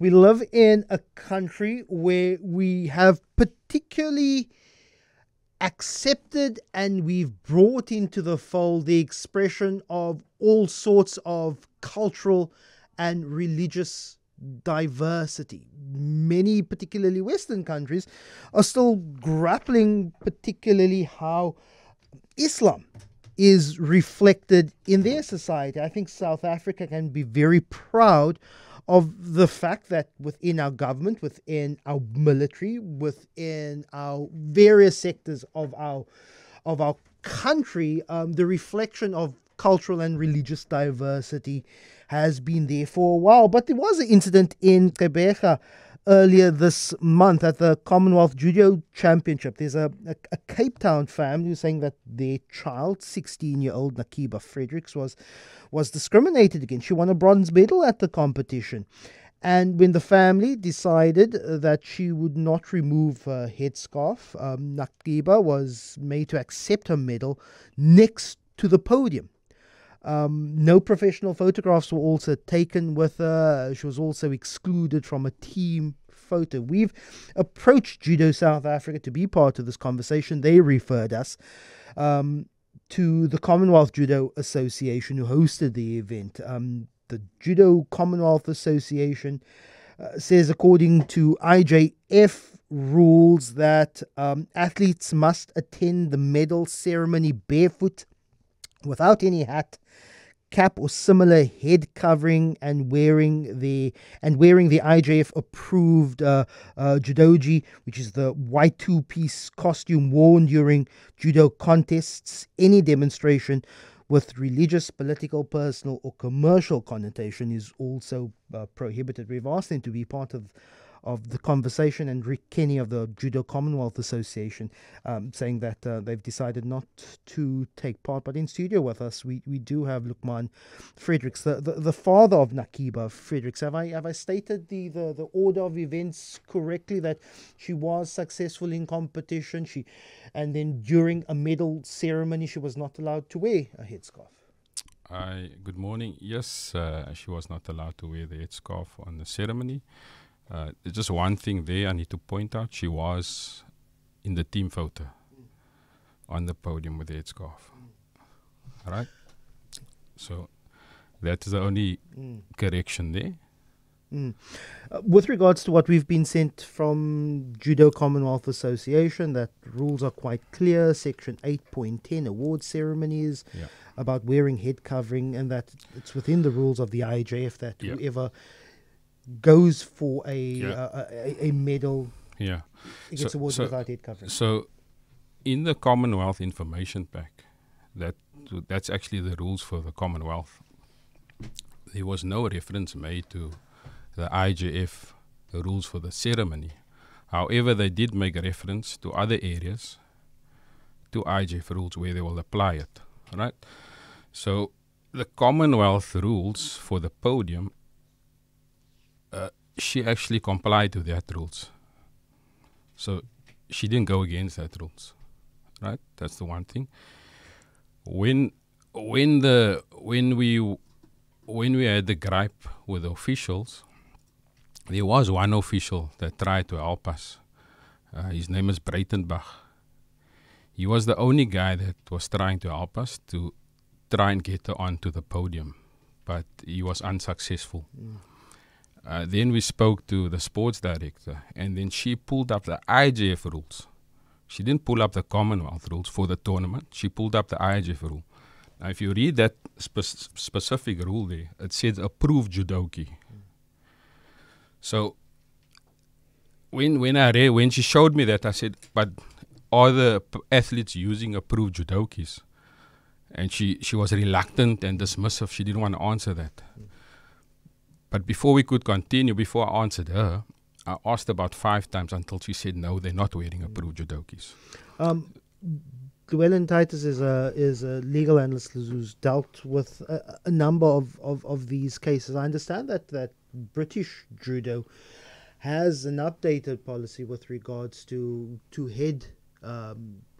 We live in a country where we have particularly accepted and we've brought into the fold the expression of all sorts of cultural and religious diversity. Many, particularly Western countries, are still grappling particularly how Islam is reflected in their society. I think South Africa can be very proud of the fact that within our government, within our military, within our various sectors of our country, the reflection of cultural and religious diversity has been there for a while. But there was an incident in Gqeberha earlier this month at the Commonwealth Judo Championship. There's a Cape Town family who's saying that their child, 16-year-old Naqeebah Fredricks, was discriminated against. She won a bronze medal at the competition. And when the family decided that she would not remove her headscarf, Naqeebah was made to accept her medal next to the podium. No professional photographs were also taken with her. She was also excluded from a team photo. We've approached Judo South Africa to be part of this conversation. They referred us to the Commonwealth Judo Association, who hosted the event. The Judo Commonwealth Association says, according to IJF rules, that athletes must attend the medal ceremony barefoot, without any hat, cap or similar head covering, and wearing the IJF approved judogi, which is the white two-piece costume worn during judo contests. Any demonstration with religious, political, personal or commercial connotation is also prohibited. We've asked them to be part of the conversation, and Rick Kenny of the Judo Commonwealth Association saying that they've decided not to take part. But in studio with us, we do have Luqman Fredricks, the father of Naqeebah Fredricks. Have I stated the order of events correctly, that she was successful in competition, and then during a medal ceremony she was not allowed to wear a headscarf? Good morning. Yes, she was not allowed to wear the headscarf on the ceremony. There's just one thing there I need to point out. She was in the team photo on the podium with the headscarf. All right? So that is the only correction there. With regards to what we've been sent from Judo Commonwealth Association, that rules are quite clear. Section 8.10, award ceremonies, about wearing head covering, and that it's within the rules of the IJF that whoever goes for a medal gets awarded without head covering. So in the Commonwealth Information Pack, that's actually the rules for the Commonwealth. There was no reference made to the IJF rules for the ceremony. However, they did make a reference to other areas, to IJF rules where they will apply it. Right? So the Commonwealth rules for the podium, she actually complied to that rules. So she didn't go against that rules. Right? That's the one thing. When we had the gripe with the officials, there was one official that tried to help us. His name is Breitenbach. He was the only guy that was trying to help us to try and get her onto the podium, but he was unsuccessful. Then we spoke to the sports director, and then she pulled up the IJF rules. She didn't pull up the Commonwealth rules for the tournament. She pulled up the IJF rule. Now, if you read that specific rule there, it says approved judoki. So when she showed me that, I said, but are the athletes using approved judokis? And she was reluctant and dismissive. She didn't want to answer that. But before we could continue, before I answered her, I asked about 5 times until she said, no, they're not wearing approved judokis. Llewellyn Titus is a legal analyst who's dealt with a number of these cases. I understand that British judo has an updated policy with regards to head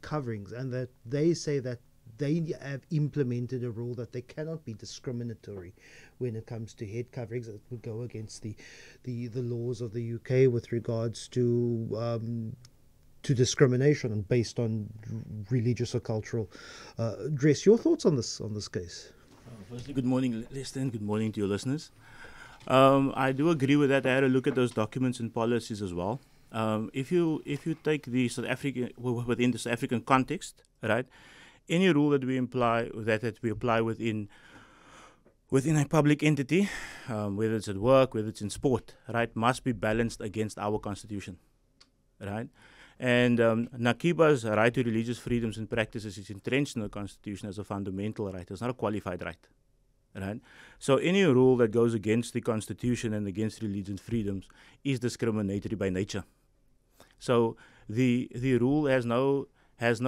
coverings, and that they say that they have implemented a rule that they cannot be discriminatory when it comes to head coverings. It would go against the laws of the UK with regards to discrimination based on religious or cultural dress. Your thoughts on this case? Firstly, good morning, Lester, and good morning to your listeners. I do agree with that. I had a look at those documents and policies as well. If you take the South African within the South African context, right? Any rule that we apply within a public entity, whether it's at work, whether it's in sport, right, must be balanced against our constitution, right? And Naqeebah's right to religious freedoms and practices is entrenched in the constitution as a fundamental right. It's not a qualified right, right? So any rule that goes against the constitution and against religious freedoms is discriminatory by nature. So the rule has no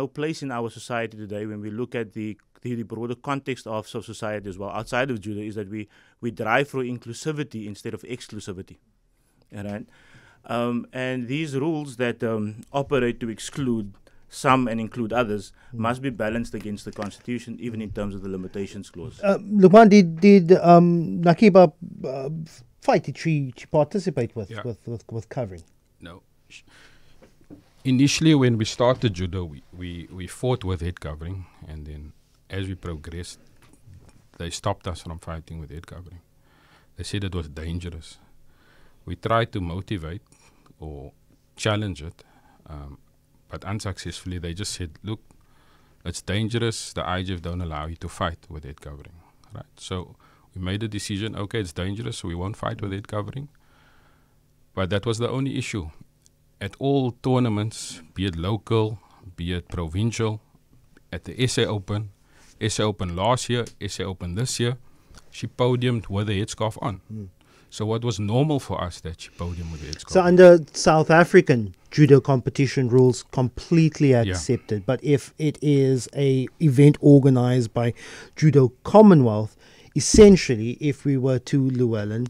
place in our society today. When we look at the broader context of society as well, outside of judo, is that we drive for inclusivity instead of exclusivity, right? And these rules that operate to exclude some and include others must be balanced against the Constitution, even in terms of the limitations clause. Luqman, did Naqeebah fight? Did she participate with covering? No. Initially, when we started judo, we fought with head covering, and then as we progressed, they stopped us from fighting with head covering. They said it was dangerous. We tried to motivate or challenge it, but unsuccessfully. They just said, look, it's dangerous. The IJF don't allow you to fight with head covering. Right? So we made a decision, okay, it's dangerous, so we won't fight with head covering. But that was the only issue. At all tournaments, be it local, be it provincial, at the SA Open last year, SA Open this year, she podiumed with a headscarf on. So what was normal for us that she podiumed with a headscarf. So under South African judo competition rules, completely accepted. Yeah. But if it is a event organized by Judo Commonwealth, essentially, if we were to, Llewellyn,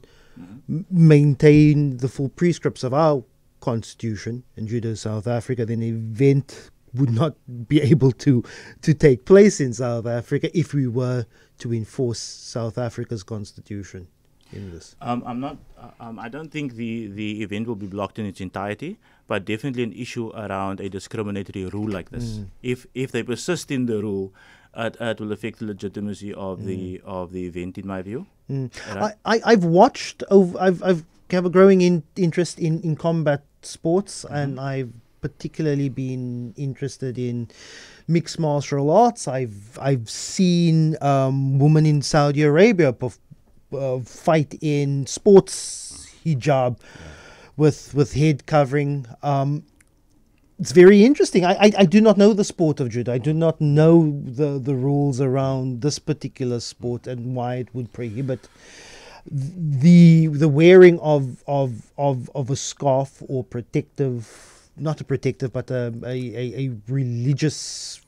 maintain the full prescripts of our constitution in Judo South Africa, then the event would not be able to take place in South Africa if we were to enforce South Africa's constitution in this. I don't think the event will be blocked in its entirety, but definitely an issue around a discriminatory rule like this. If they persist in the rule, it will affect the legitimacy of the event, in my view. Right? I've watched. I've have a growing interest in combat sports, and I've particularly been interested in mixed martial arts. I've seen women in Saudi Arabia fight in sports hijab with head covering. It's very interesting. I do not know the sport of judo. I do not know the rules around this particular sport and why it would prohibit the wearing of a scarf or protective, not a protective, but a religious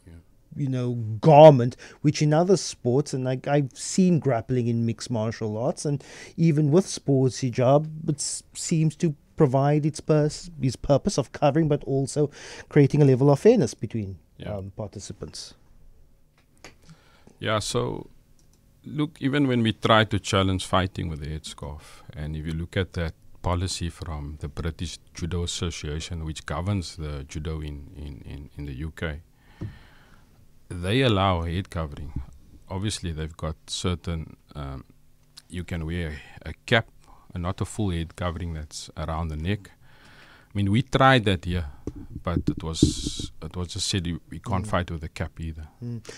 garment, which in other sports, and I've seen grappling in mixed martial arts, and even with sports hijab, it seems to provide its purpose of covering, but also creating a level of fairness between participants. Yeah, so look, even when we try to challenge fighting with the headscarf, and if you look at that policy from the British Judo Association, which governs the judo in the UK, they allow head covering. Obviously, they've got certain, you can wear a cap and not a full head covering that's around the neck. I mean, we tried that here, but it was just said we can't fight with a cap either.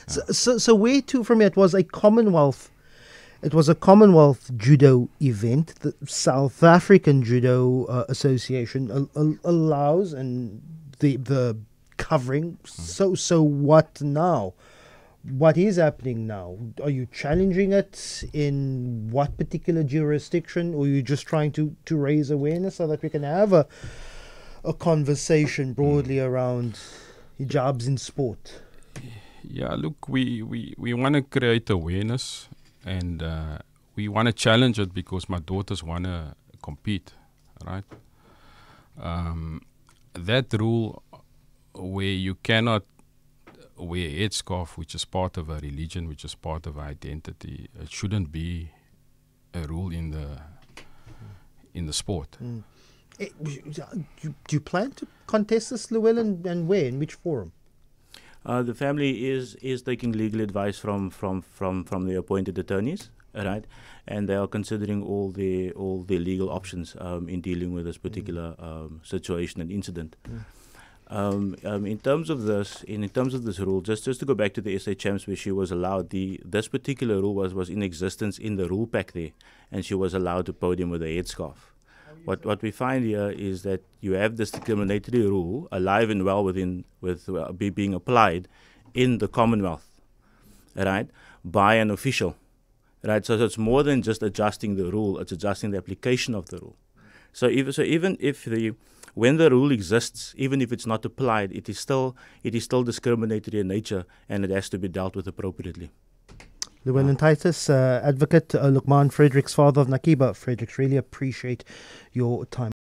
So where to from here? It was a Commonwealth judo event. The South African Judo Association allows and the covering. So what now? What is happening now? Are you challenging it in what particular jurisdiction, or are you just trying to raise awareness so that we can have a conversation broadly around hijabs in sport? Yeah, look, we want to create awareness, and we want to challenge it because my daughters want to compete, right? That rule where you cannot wear a headscarf, which is part of a religion, which is part of identity. It shouldn't be a rule in the sport. Do you plan to contest this, Llewellyn, and where? In which forum? The family is taking legal advice from the appointed attorneys, right? And they are considering all the legal options in dealing with this particular situation and incident. In terms of this rule, just to go back to the SA Champs, where she was allowed, this particular rule was in existence in the rule pack there, and she was allowed to podium with a headscarf. What we find here is that you have this discriminatory rule alive and well being applied in the Commonwealth, right, by an official, right? So it's more than just adjusting the rule; it's adjusting the application of the rule. When the rule exists, even if it's not applied, it is still discriminatory in nature, and it has to be dealt with appropriately. Llewellyn Titus, advocate, Luqman Fredricks, father of Naqeebah Fredricks. Really appreciate your time.